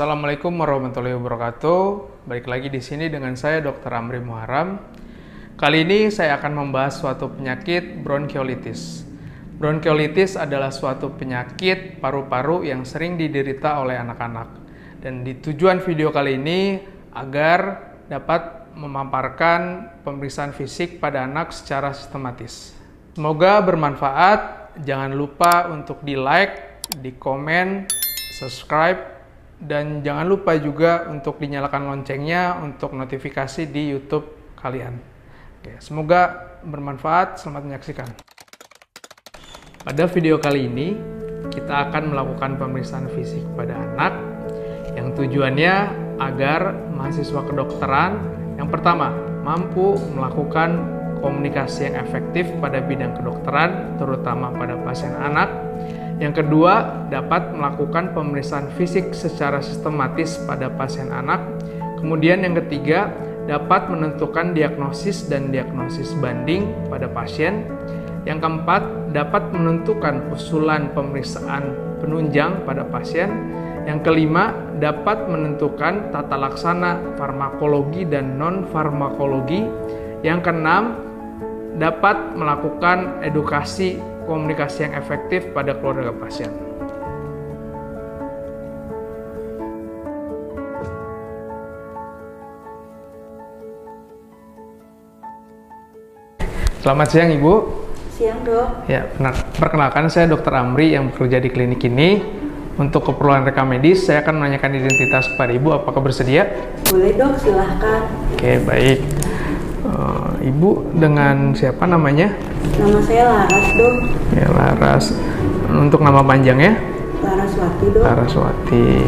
Assalamualaikum warahmatullahi wabarakatuh. Balik lagi di sini dengan saya Dr. Amri Muharram. Kali ini saya akan membahas suatu penyakit bronkiolitis. Bronkiolitis adalah suatu penyakit paru-paru yang sering diderita oleh anak-anak. Dan tujuan video kali ini agar dapat memaparkan pemeriksaan fisik pada anak secara sistematis. Semoga bermanfaat. Jangan lupa untuk di-like, di-komen, subscribe, dan jangan lupa juga untuk dinyalakan loncengnya untuk notifikasi di YouTube kalian. Oke, semoga bermanfaat. Selamat menyaksikan. Pada video kali ini, kita akan melakukan pemeriksaan fisik pada anak yang tujuannya agar mahasiswa kedokteran yang pertama mampu melakukan komunikasi yang efektif pada bidang kedokteran, terutama pada pasien anak. Yang kedua, dapat melakukan pemeriksaan fisik secara sistematis pada pasien anak. Kemudian yang ketiga, dapat menentukan diagnosis dan diagnosis banding pada pasien. Yang keempat, dapat menentukan usulan pemeriksaan penunjang pada pasien. Yang kelima, dapat menentukan tata laksana farmakologi dan non-farmakologi. Yang keenam, dapat melakukan edukasi komunikasi yang efektif pada keluarga pasien. Selamat siang Ibu. Siang Dok. Ya, perkenalkan saya Dr. Amri yang bekerja di klinik ini. Untuk keperluan rekam medis, saya akan menanyakan identitas kepada Ibu. Apakah bersedia? Boleh Dok, silahkan. Oke, baik. Ibu dengan siapa namanya? Nama saya Laras Dok. Ya, Laras. Untuk nama panjangnya? Laraswati Dok. Laraswati.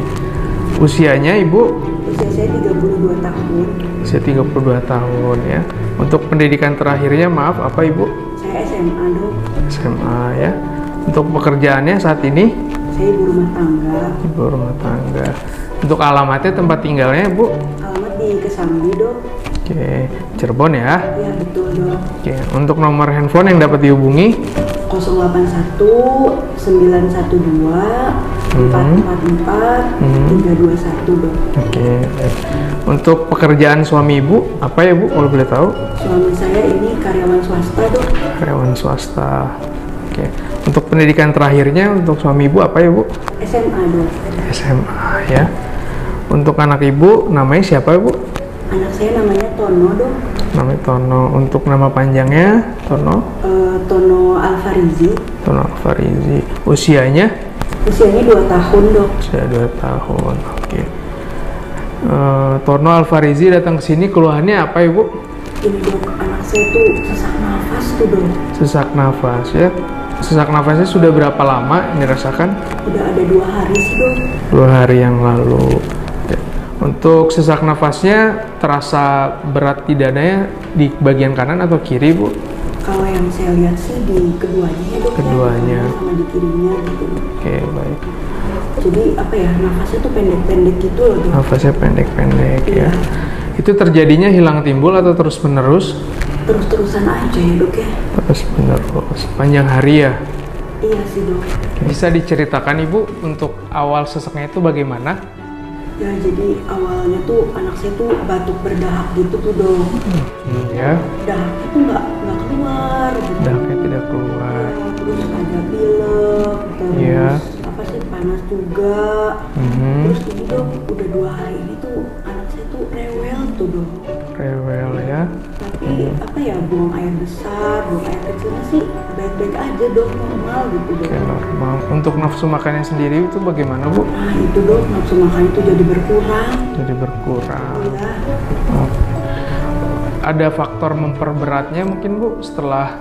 Usianya Ibu? Usia saya 32 tahun. Usia 32 tahun ya. Untuk pendidikan terakhirnya maaf apa Ibu? Saya SMA Dok. SMA ya. Untuk pekerjaannya saat ini? Saya ibu rumah tangga. Ibu rumah tangga. Untuk alamatnya tempat tinggalnya Bu? Alamat di Kesambi Dok. Oke, Cirebon ya? Ya betul Dok. Oke, untuk nomor handphone yang dapat dihubungi? 081 912 444 321 Dok. Oke, baik. Untuk pekerjaan suami Ibu, apa ya Bu kalau boleh tahu? Suami saya ini karyawan swasta Dok. Karyawan swasta. Oke. Untuk pendidikan terakhirnya untuk suami Ibu apa ya Bu? SMA Dok. SMA ya. Untuk anak Ibu namanya siapa Bu? Anak saya namanya Tono Dok. Namanya Tono. Untuk nama panjangnya Tono? Tono Alfarizi. Tono Alfarizi. Usianya? Usianya 2 tahun Dok. Usia 2 tahun. Oke. Tono Alfarizi datang ke sini, keluhannya apa Ibu? Ini Dok, anak saya tuh sesak nafas tuh Dok. Sesak nafas ya. Sesak nafasnya sudah berapa lama dirasakan? Udah ada 2 hari sih Dok. 2 hari yang lalu. Oke. Untuk sesak nafasnya terasa berat di dadanya di bagian kanan atau kiri Bu? Kalau yang saya lihat sih di keduanya ya Dok. Keduanya. Ya, sama di kirinya gitu. Oke, baik. Jadi apa ya, nafasnya tuh pendek-pendek gitu loh Dok. Nafasnya pendek-pendek Iya. ya. Itu terjadinya hilang timbul atau terus-menerus? Terus-terusan aja ya Dok ya. Terus-menerus. Panjang hari ya? Iya sih Dok. Bisa diceritakan Ibu untuk awal sesaknya itu bagaimana? Ya jadi awalnya tuh anak saya tuh batuk berdahak gitu tuh Dok. Ya. Dahaknya tuh nggak keluar gitu. Dahaknya tidak keluar. Terus ada pilek, terus Iya. apa sih, panas juga. Terus ini Dok, udah 2 hari ini tuh anak saya tuh rewel tuh Dok. Rewel ya. Tapi apa ya, buang air besar, buang air kecilnya sih baik-baik aja Dok, normal gitu Dok. Oke, normal. Untuk nafsu makannya sendiri itu bagaimana Bu? Nah itu Dok, nafsu makan itu jadi berkurang. Jadi berkurang. Ya, Oke. Ada faktor memperberatnya mungkin Bu setelah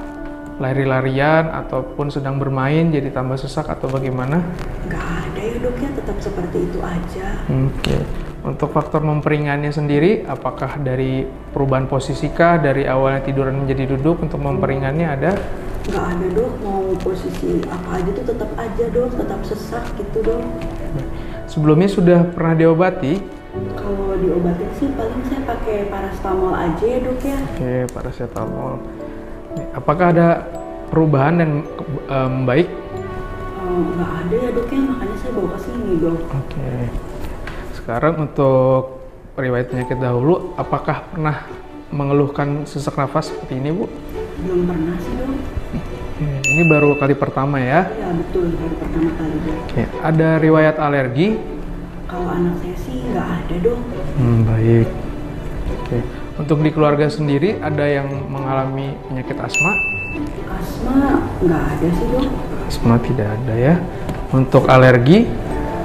lari-larian ataupun sedang bermain jadi tambah sesak atau bagaimana? nggak ada ya Dok ya, tetap seperti itu aja. Oke. Untuk faktor memperingannya sendiri, apakah dari perubahan posisi kah, dari awalnya tiduran menjadi duduk untuk memperingannya ada? Nggak ada Dok, mau posisi apa aja tuh tetap aja Dok, tetap sesak gitu Dok. Sebelumnya sudah pernah diobati? Kalau diobatin sih paling saya pakai paracetamol aja ya Dok ya. Oke, paracetamol. Apakah ada perubahan dan membaik? Nggak ada ya Dok ya, makanya saya bawa ke sini Dok. Oke. Sekarang untuk riwayat penyakit dahulu, apakah pernah mengeluhkan sesak nafas seperti ini, Bu? Belum pernah sih, Dok. Ini baru kali pertama ya? Ya betul, baru pertama kali, Dok. Oke. Ada riwayat alergi? Kalau anak saya sih nggak ada, Dok. Baik. Oke. Untuk di keluarga sendiri ada yang mengalami penyakit asma? Asma nggak ada sih, Dok. Asma tidak ada ya. Untuk alergi?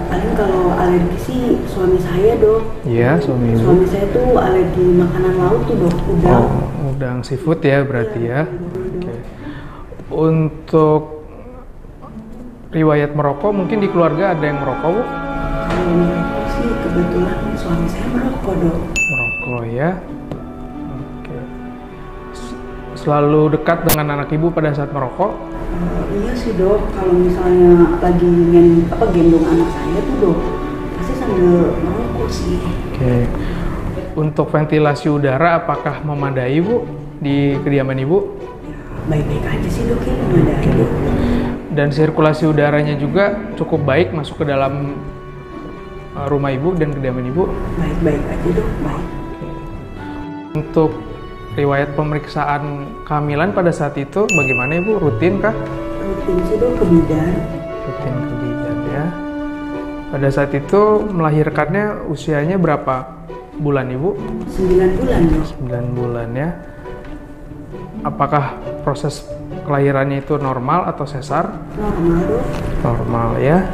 Paling kalau alergi sih suami saya, Dok. Iya, suami ibu. Suami saya tuh alergi makanan laut tuh, Dok. Udang. Oh, udang seafood ya berarti ya. Oke. Untuk riwayat merokok, mungkin di keluarga ada yang merokok, Bu? Kalau merokok sih kebetulan suami saya merokok, Dok. Merokok ya. Oke. Selalu dekat dengan anak ibu pada saat merokok? Iya sih, Dok. Kalau misalnya lagi gendong anak saya tuh, Dok, pasti sambil merokok sih. Oke. Untuk ventilasi udara apakah memadai, Bu, di kediaman ibu? Baik-baik aja sih, Dok, ya, memadai. Dan sirkulasi udaranya juga cukup baik masuk ke dalam rumah ibu dan kediaman ibu? Baik-baik aja, Dok. Baik. Untuk riwayat pemeriksaan kehamilan pada saat itu bagaimana, Ibu? Rutin kah? Rutin sih, Dok, ke bidan. Rutin ke bidan ya. Pada saat itu melahirkannya usianya berapa bulan, Ibu? 9 bulan, Dok. 9 bulan ya. Apakah proses kelahirannya itu normal atau sesar? Normal, Dok. Normal ya.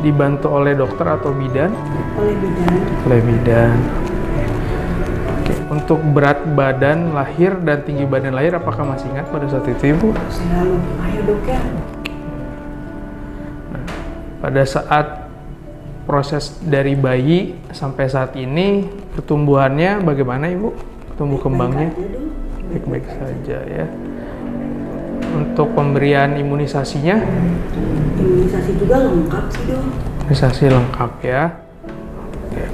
Dibantu oleh dokter atau bidan? Oleh bidan. Oleh bidan. Oke. Untuk berat badan lahir dan tinggi badan lahir apakah masih ingat pada saat itu, Ibu? Selalu. Ayo, Dok, ya. Nah, pada saat proses dari bayi sampai saat ini pertumbuhannya bagaimana, Ibu? Tumbuh kembangnya? Baik-baik saja ya. Untuk pemberian imunisasinya? Imunisasi juga lengkap sih, Dok. Imunisasi lengkap ya. Oke.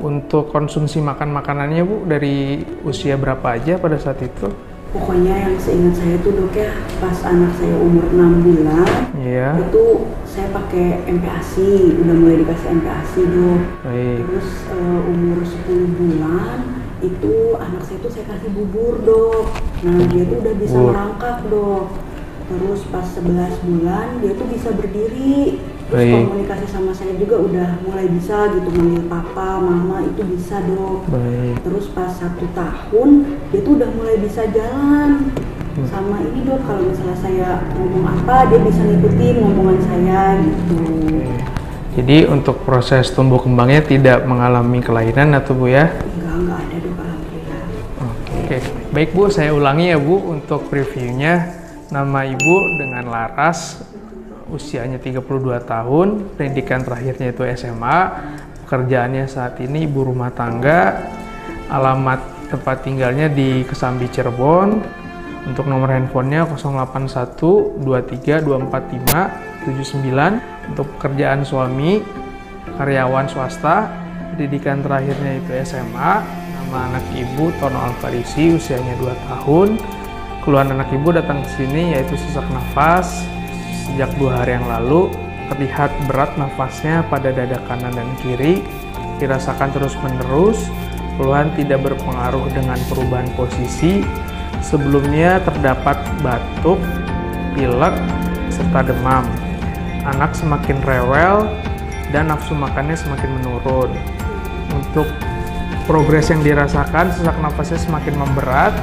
Untuk konsumsi makanannya, Bu, dari usia berapa aja pada saat itu? Pokoknya yang seingat saya tuh, Dok, ya, pas anak saya umur 6 bulan, Iya. itu saya pakai MPASI, udah mulai dikasih MPASI, Dok. Baik. Terus umur 10 bulan, itu anak saya tuh saya kasih bubur, Dok. Nah, dia tuh udah bisa merangkak, Dok. Terus pas 11 bulan, dia tuh bisa berdiri. Terus Baik. komunikasi sama saya juga udah mulai bisa gitu, manggil papa, mama, itu bisa, Dok. Baik. Terus pas 1 tahun, dia tuh udah mulai bisa jalan. Sama ini, Dok, kalau misalnya saya ngomong apa, dia bisa ngikutin ngomongan saya gitu. Jadi untuk proses tumbuh kembangnya tidak mengalami kelainan atau, Bu, ya? Enggak ada, Dok, alhamdulillah. Oke. Baik, Bu, saya ulangi ya, Bu, untuk previewnya. Nama Ibu dengan Laras, usianya 32 tahun, pendidikan terakhirnya itu SMA, pekerjaannya saat ini ibu rumah tangga, alamat tempat tinggalnya di Kesambi, Cirebon. Untuk nomor handphonenya 081 23 245 79. Untuk pekerjaan suami, karyawan swasta, pendidikan terakhirnya itu SMA. Nama anak ibu Tono Alfarisi, usianya 2 tahun. Keluhan anak ibu datang ke sini yaitu sesak nafas. Sejak 2 hari yang lalu, terlihat berat nafasnya pada dada kanan dan kiri, dirasakan terus-menerus. Keluhan tidak berpengaruh dengan perubahan posisi. Sebelumnya terdapat batuk, pilek, serta demam. Anak semakin rewel dan nafsu makannya semakin menurun. Untuk progres yang dirasakan, sesak nafasnya semakin memberat.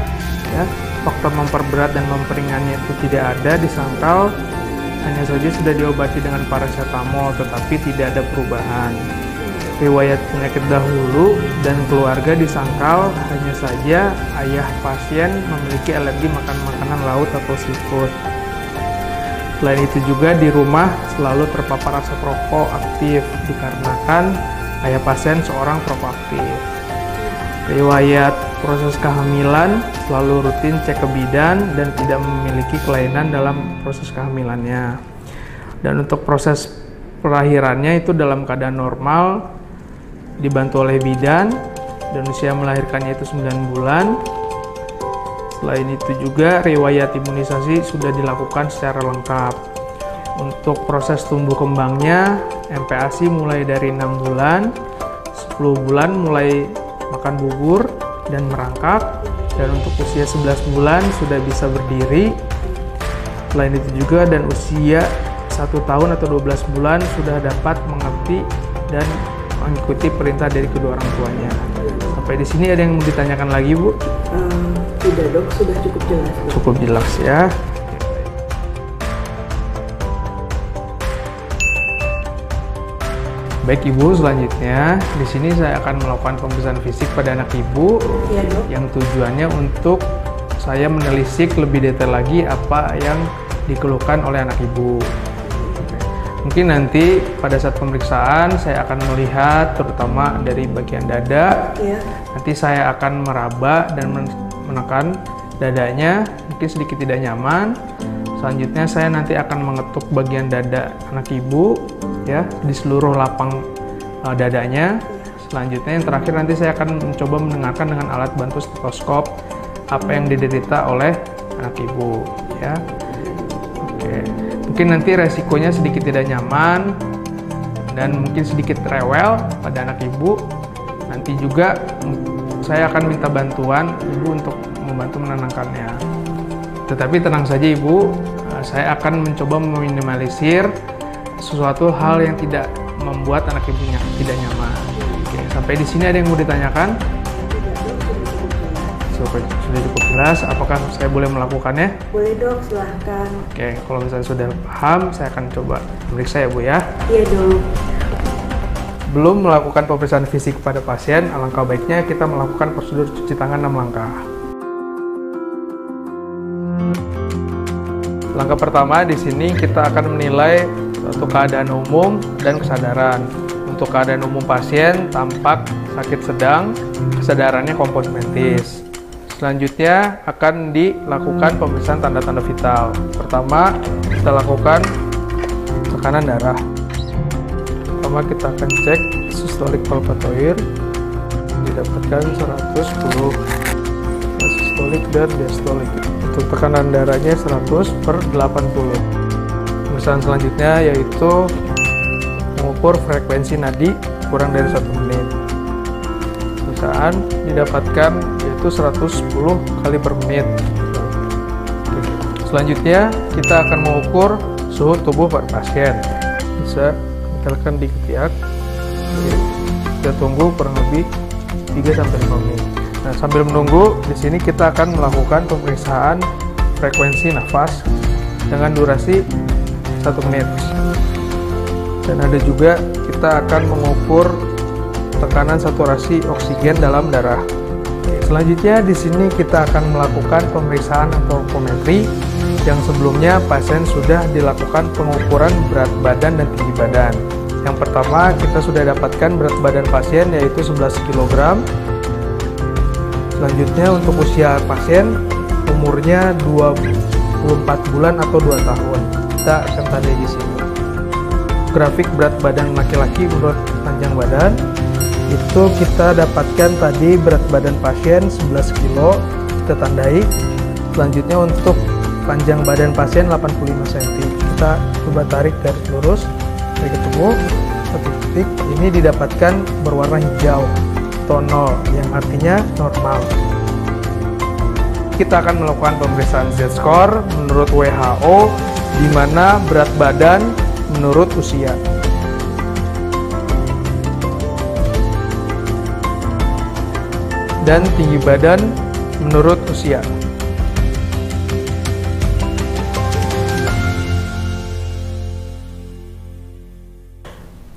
Ya, faktor memperberat dan memperingannya itu tidak ada, disangkal hanya saja sudah diobati dengan paracetamol, tetapi tidak ada perubahan. Riwayat penyakit dahulu dan keluarga disangkal hanya saja ayah pasien memiliki alergi makan makanan laut atau seafood. Selain itu juga di rumah selalu terpapar asap rokok aktif dikarenakan ayah pasien seorang perokok aktif. Riwayat proses kehamilan selalu rutin cek ke bidan dan tidak memiliki kelainan dalam proses kehamilannya. Dan untuk proses kelahirannya itu dalam keadaan normal, dibantu oleh bidan, dan usia melahirkannya itu 9 bulan. Selain itu juga riwayat imunisasi sudah dilakukan secara lengkap. Untuk proses tumbuh kembangnya, MPASI mulai dari 6 bulan, 10 bulan mulai makan bubur dan merangkak, dan untuk usia 11 bulan sudah bisa berdiri. Selain itu juga, dan usia 1 tahun atau 12 bulan sudah dapat mengerti dan mengikuti perintah dari kedua orang tuanya. Sampai di sini ada yang mau ditanyakan lagi, Bu? Tidak, Dok, sudah cukup jelas, Dok. Cukup jelas ya. Baik Ibu, selanjutnya di sini saya akan melakukan pemeriksaan fisik pada anak Ibu, Iya, Dok. yang tujuannya untuk saya menelisik lebih detail lagi apa yang dikeluhkan oleh anak Ibu. Mungkin nanti pada saat pemeriksaan saya akan melihat terutama dari bagian dada. Iya. Nanti saya akan meraba dan menekan dadanya, mungkin sedikit tidak nyaman. Selanjutnya saya nanti akan mengetuk bagian dada anak Ibu ya, di seluruh lapang dadanya. Selanjutnya yang terakhir nanti saya akan mencoba mendengarkan dengan alat bantu stetoskop apa yang diderita oleh anak Ibu ya. Oke. Mungkin nanti resikonya sedikit tidak nyaman dan mungkin sedikit rewel pada anak Ibu. Nanti juga saya akan minta bantuan Ibu untuk membantu menenangkannya. Tetapi tenang saja Ibu, saya akan mencoba meminimalisir sesuatu hal yang tidak membuat anak Ibunya tidak nyaman. Oke, sampai di sini ada yang mau ditanyakan? Sudah cukup jelas. Apakah saya boleh melakukannya? Boleh, Dok, silahkan. Oke, kalau misalnya sudah paham, saya akan coba memeriksa ya Bu ya. Iya, Dok. Belum melakukan pemeriksaan fisik pada pasien, alangkah baiknya kita melakukan prosedur cuci tangan 6 langkah. Langkah pertama di sini kita akan menilai suatu keadaan umum dan kesadaran. Untuk keadaan umum pasien tampak sakit sedang, kesadarannya komposmentis. Selanjutnya akan dilakukan pemeriksaan tanda-tanda vital. Pertama kita lakukan tekanan darah. Pertama kita akan cek systolic palpatoir, didapatkan 110 systolik dan diastolik. Untuk tekanan darahnya 100/80. Pemeriksaan selanjutnya yaitu mengukur frekuensi nadi kurang dari 1 menit. Pemeriksaan didapatkan yaitu 110 kali per menit. Selanjutnya kita akan mengukur suhu tubuh pada pasien. Bisa misalkan di ketiak. Kita tunggu kurang lebih 3-5 menit. Nah, sambil menunggu, di sini kita akan melakukan pemeriksaan frekuensi nafas dengan durasi 1 menit. Dan ada juga kita akan mengukur tekanan saturasi oksigen dalam darah. Selanjutnya di sini kita akan melakukan pemeriksaan antropometri yang sebelumnya pasien sudah dilakukan pengukuran berat badan dan tinggi badan. Yang pertama kita sudah dapatkan berat badan pasien yaitu 11 kg. Selanjutnya untuk usia pasien umurnya 24 bulan atau 2 tahun. Kita akan tandai di sini. Grafik berat badan laki-laki menurut panjang badan itu kita dapatkan tadi berat badan pasien 11 kg, kita tandai. Selanjutnya untuk panjang badan pasien 85 cm. Kita coba tarik garis lurus sampai ketemu satu titik. Ini didapatkan berwarna hijau atau 0 yang artinya normal. Kita akan melakukan pemeriksaan Z-score menurut WHO di mana berat badan menurut usia. Dan tinggi badan menurut usia.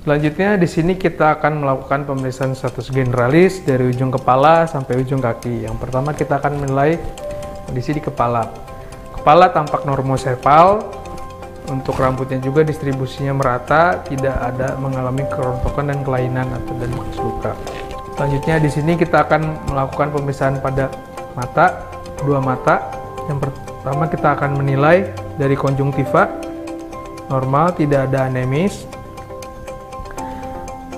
Selanjutnya di sini kita akan melakukan pemeriksaan status generalis dari ujung kepala sampai ujung kaki. Yang pertama kita akan menilai kondisi di kepala. Kepala tampak normosefal. Untuk rambutnya juga distribusinya merata, tidak ada mengalami kerontokan dan kelainan atau dan bekas luka. Selanjutnya di sini kita akan melakukan pemeriksaan pada mata, dua mata. Yang pertama kita akan menilai dari konjungtiva normal, tidak ada anemis.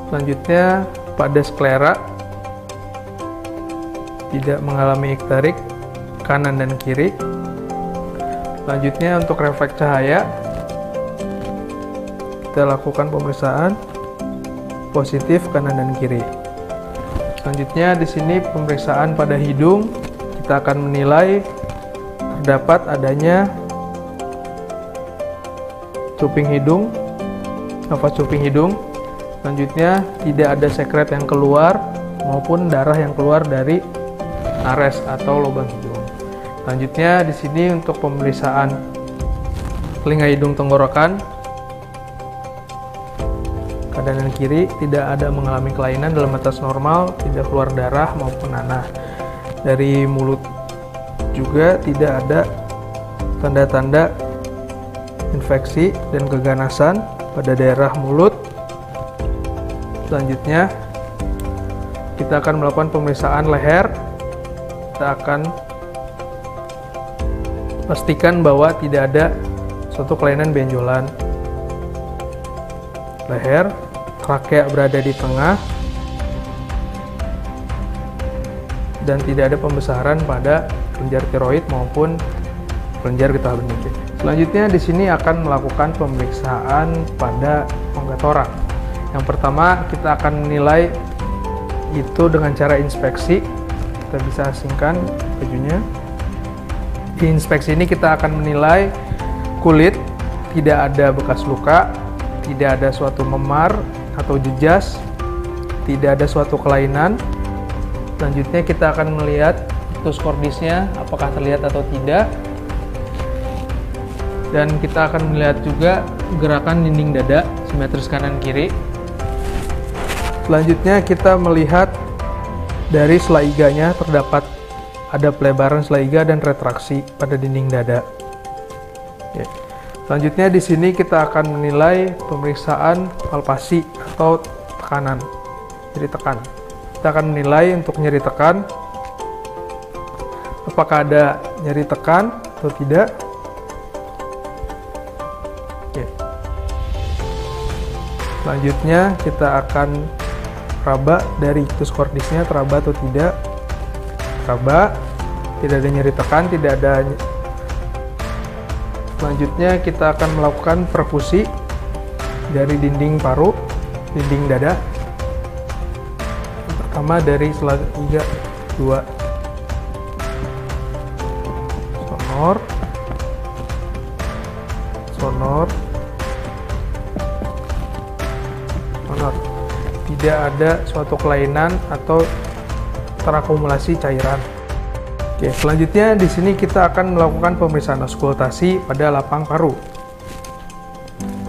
Selanjutnya pada sklera tidak mengalami ikterik kanan dan kiri. Selanjutnya untuk refleks cahaya kita lakukan pemeriksaan positif kanan dan kiri. Selanjutnya di sini pemeriksaan pada hidung, kita akan menilai terdapat adanya cuping hidung, nafas cuping hidung. Selanjutnya tidak ada sekret yang keluar maupun darah yang keluar dari nares atau lubang hidung. Selanjutnya di sini untuk pemeriksaan telinga hidung tenggorokan, kanan dan kiri tidak ada mengalami kelainan dalam batas normal, tidak keluar darah maupun nanah. Dari mulut juga tidak ada tanda-tanda infeksi dan keganasan pada daerah mulut. Selanjutnya kita akan melakukan pemeriksaan leher. Kita akan pastikan bahwa tidak ada suatu kelainan benjolan leher, trakea berada di tengah, dan tidak ada pembesaran pada kelenjar tiroid maupun kelenjar getah bening. Selanjutnya di sini akan melakukan pemeriksaan pada rongga torak. Yang pertama kita akan menilai itu dengan cara inspeksi. Kita bisa asingkan bajunya. Di inspeksi ini kita akan menilai kulit, tidak ada bekas luka, tidak ada suatu memar atau jejas, tidak ada suatu kelainan. Selanjutnya kita akan melihat ictus cordisnya apakah terlihat atau tidak. Dan kita akan melihat juga gerakan dinding dada simetris kanan kiri. Selanjutnya kita melihat dari selaiganya terdapat ada pelebaran selaiga dan retraksi pada dinding dada. Oke. Selanjutnya di sini kita akan menilai pemeriksaan palpasi atau tekanan, nyeri tekan. Kita akan menilai untuk nyeri tekan, apakah ada nyeri tekan atau tidak. Oke. Selanjutnya kita akan raba dari ictus cordisnya, teraba atau tidak. Raba, tidak ada nyeri tekan, tidak ada. Selanjutnya kita akan melakukan perkusi dari dinding paru, dinding dada. Yang pertama dari selaiga 2. Sonor, sonor, sonor. Tidak ada suatu kelainan atau terakumulasi cairan. Oke, selanjutnya di sini kita akan melakukan pemeriksaan auskultasi pada lapang paru.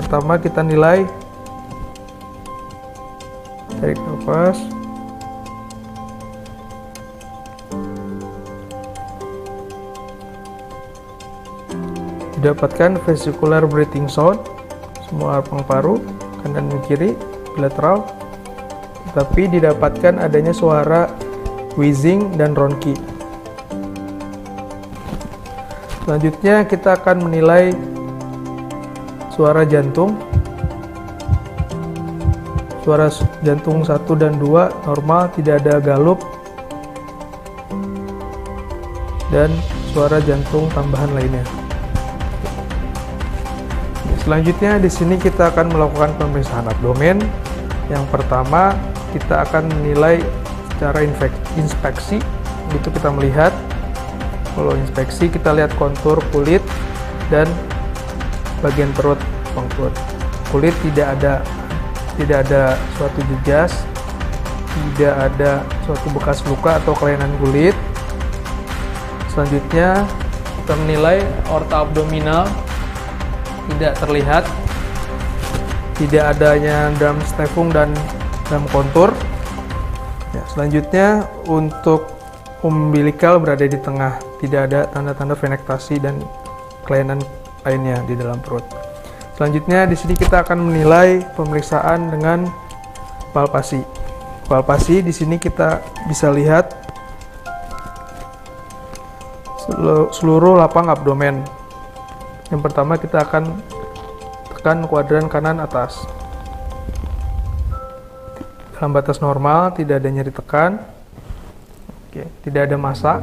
Pertama kita nilai, tarik nafas, didapatkan vesicular breathing sound semua lapang paru kanan dan kiri bilateral, tapi didapatkan adanya suara wheezing dan ronki. Selanjutnya kita akan menilai suara jantung. Suara jantung 1 dan 2 normal, tidak ada galup. Dan suara jantung tambahan lainnya. Selanjutnya di sini kita akan melakukan pemeriksaan abdomen. Yang pertama kita akan menilai secara inspeksi. Itu kita melihat. Kalau inspeksi kita lihat kontur kulit dan bagian perut, perut. Kulit tidak ada suatu jejas, tidak ada suatu bekas luka atau kelainan kulit. Selanjutnya kita menilai aorta abdominal, tidak terlihat, tidak adanya dalam stefung dan dalam kontur. Ya, selanjutnya untuk umbilikal berada di tengah, tidak ada tanda-tanda venektasi dan kelainan lainnya di dalam perut. Selanjutnya di sini kita akan menilai pemeriksaan dengan palpasi. Palpasi di sini kita bisa lihat seluruh lapang abdomen. Yang pertama kita akan tekan kuadran kanan atas. Dalam batas normal, tidak ada nyeri tekan. Oke, tidak ada massa.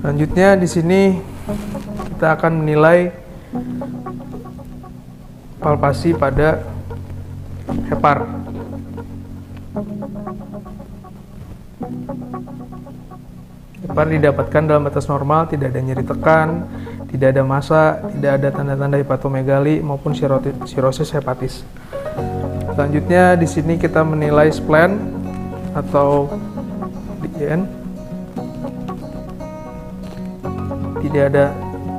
Selanjutnya di sini kita akan menilai palpasi pada hepar. Hepar didapatkan dalam batas normal, tidak ada nyeri tekan, tidak ada massa, tidak ada tanda-tanda hepatomegali maupun sirosis hepatis. Selanjutnya di sini kita menilai spleen atau DIN. Tidak ada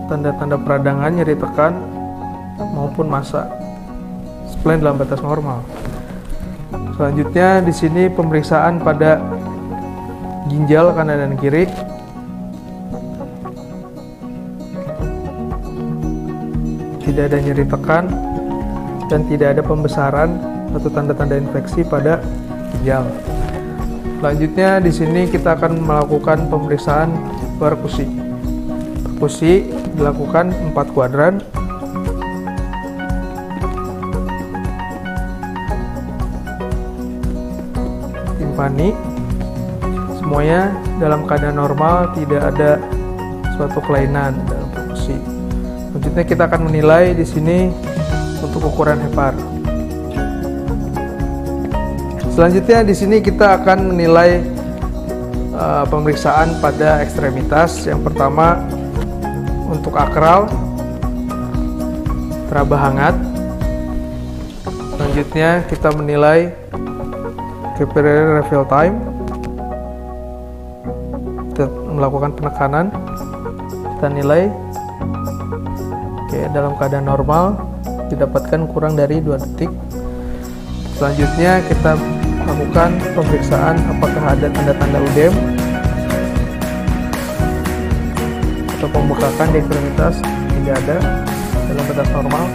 tanda-tanda peradangan, nyeri tekan maupun massa. Spleen dalam batas normal. Selanjutnya di sini pemeriksaan pada ginjal kanan dan kiri. Tidak ada nyeri tekan dan tidak ada pembesaran atau tanda-tanda infeksi pada ginjal. Selanjutnya di sini kita akan melakukan pemeriksaan perkusi. Perkusi dilakukan 4 kuadran. Timpani semuanya dalam keadaan normal, tidak ada suatu kelainan dalam perkusi. Selanjutnya kita akan menilai di sini untuk ukuran hepar. Selanjutnya di sini kita akan menilai pemeriksaan pada ekstremitas. Yang pertama untuk akral, teraba hangat. Selanjutnya kita menilai capillary refill time. Kita melakukan penekanan. Kita nilai dalam keadaan normal, didapatkan kurang dari 2 detik. Selanjutnya kita lakukan pemeriksaan apakah ada tanda-tanda udem atau pembekakan di ekstremitas. Tidak ada, dalam batas normal.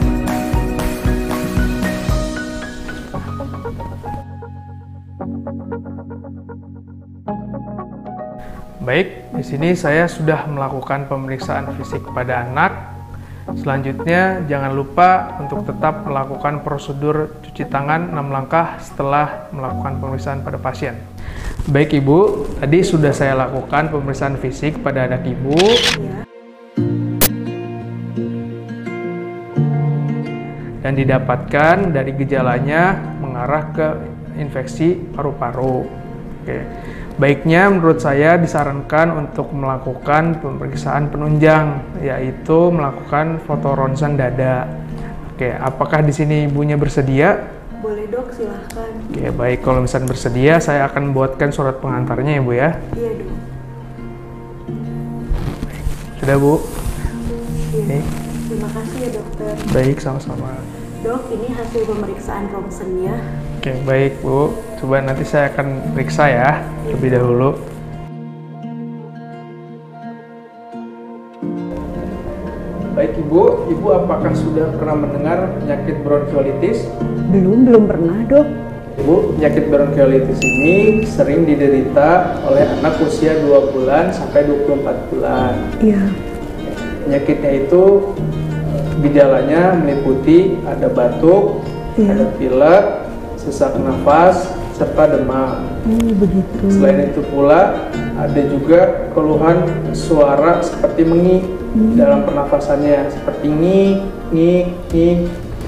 Baik, di sini saya sudah melakukan pemeriksaan fisik pada anak. Selanjutnya, jangan lupa untuk tetap melakukan prosedur cuci tangan 6 langkah setelah melakukan pemeriksaan pada pasien. Baik Ibu, tadi sudah saya lakukan pemeriksaan fisik pada anak Ibu. Dan didapatkan dari gejalanya mengarah ke infeksi paru-paru. Oke. Baiknya menurut saya disarankan untuk melakukan pemeriksaan penunjang, yaitu melakukan foto ronsen dada. Oke, apakah di sini ibunya bersedia? Boleh dok, silahkan. Oke, baik, kalau misalnya bersedia saya akan buatkan surat pengantarnya ya Bu ya. Iya dok. Sudah Bu? Iya. Terima kasih ya dokter. Baik, sama-sama. Dok, ini hasil pemeriksaan ronsennya. Oke, baik Bu. Coba nanti saya akan periksa ya, lebih dahulu. Baik Ibu, Ibu apakah sudah pernah mendengar penyakit bronkiolitis? Belum pernah dok. Ibu, penyakit bronkiolitis ini sering diderita oleh anak usia 2 bulan sampai 24 bulan. Iya. Penyakitnya itu gejalanya meliputi ada batuk, ada pilek, sesak nafas, serta demam. Begitu. Selain itu pula ada juga keluhan suara seperti mengik dalam pernafasannya, seperti ngik, ngik, ngik.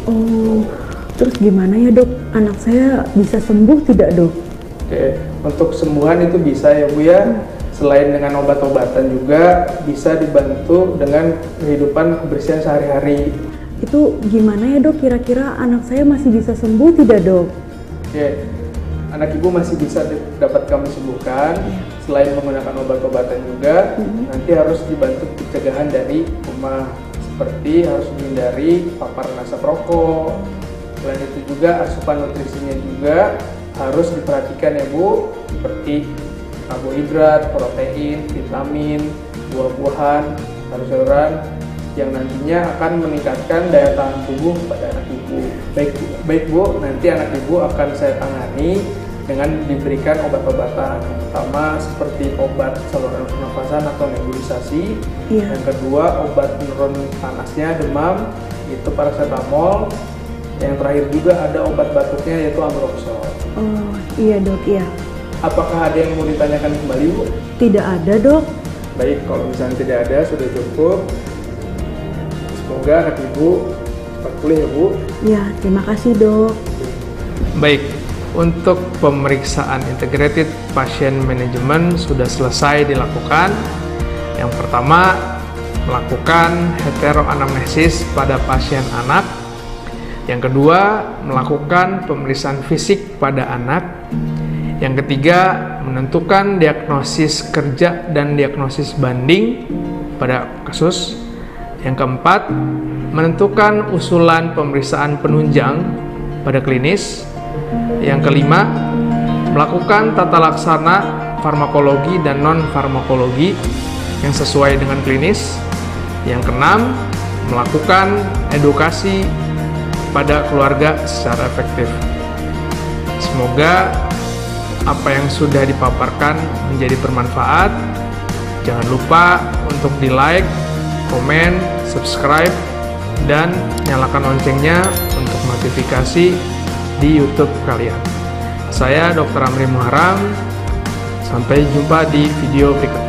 Oh, terus gimana ya dok? Anak saya bisa sembuh tidak dok? Oke, untuk kesembuhan itu bisa ya Bu ya. Selain dengan obat-obatan juga bisa dibantu dengan kehidupan kebersihan sehari-hari. Itu gimana ya dok? Kira-kira anak saya masih bisa sembuh tidak dok? Oke, anak Ibu masih bisa dapat kami sembuhkan. Selain menggunakan obat-obatan juga, nanti harus dibantu pencegahan dari rumah. Seperti harus menghindari paparan asap rokok. Selain itu juga asupan nutrisinya juga harus diperhatikan ya Bu, seperti karbohidrat, protein, vitamin, buah-buahan, sayur-sayuran yang nantinya akan meningkatkan daya tahan tubuh pada anak Ibu. Baik Bu, nanti anak Ibu akan saya tangani dengan diberikan obat-obatan. Pertama seperti obat saluran pernafasan atau nebulisasi. Yang kedua obat penurun panasnya, demam, itu paracetamol. Yang terakhir juga ada obat batuknya yaitu Ambroxol. Oh iya dok, iya. Apakah ada yang mau ditanyakan kembali Bu? Tidak ada dok. Baik, kalau misalnya tidak ada sudah cukup. Semoga anak Ibu cepat dulu ya Bu. Ya, terima kasih dok. Baik, untuk pemeriksaan integrated patient management sudah selesai dilakukan. Yang pertama, melakukan heteroanamnesis pada pasien anak. Yang kedua, melakukan pemeriksaan fisik pada anak. Yang ketiga, menentukan diagnosis kerja dan diagnosis banding pada kasus. Yang keempat, menentukan usulan pemeriksaan penunjang pada klinis. Yang kelima, melakukan tata laksana farmakologi dan non-farmakologi yang sesuai dengan klinis. Yang keenam, melakukan edukasi pada keluarga secara efektif. Semoga apa yang sudah dipaparkan menjadi bermanfaat. Jangan lupa untuk di-like, komen, subscribe, dan nyalakan loncengnya untuk notifikasi di YouTube kalian. Saya Dr. Amri Muharam. Sampai jumpa di video berikutnya.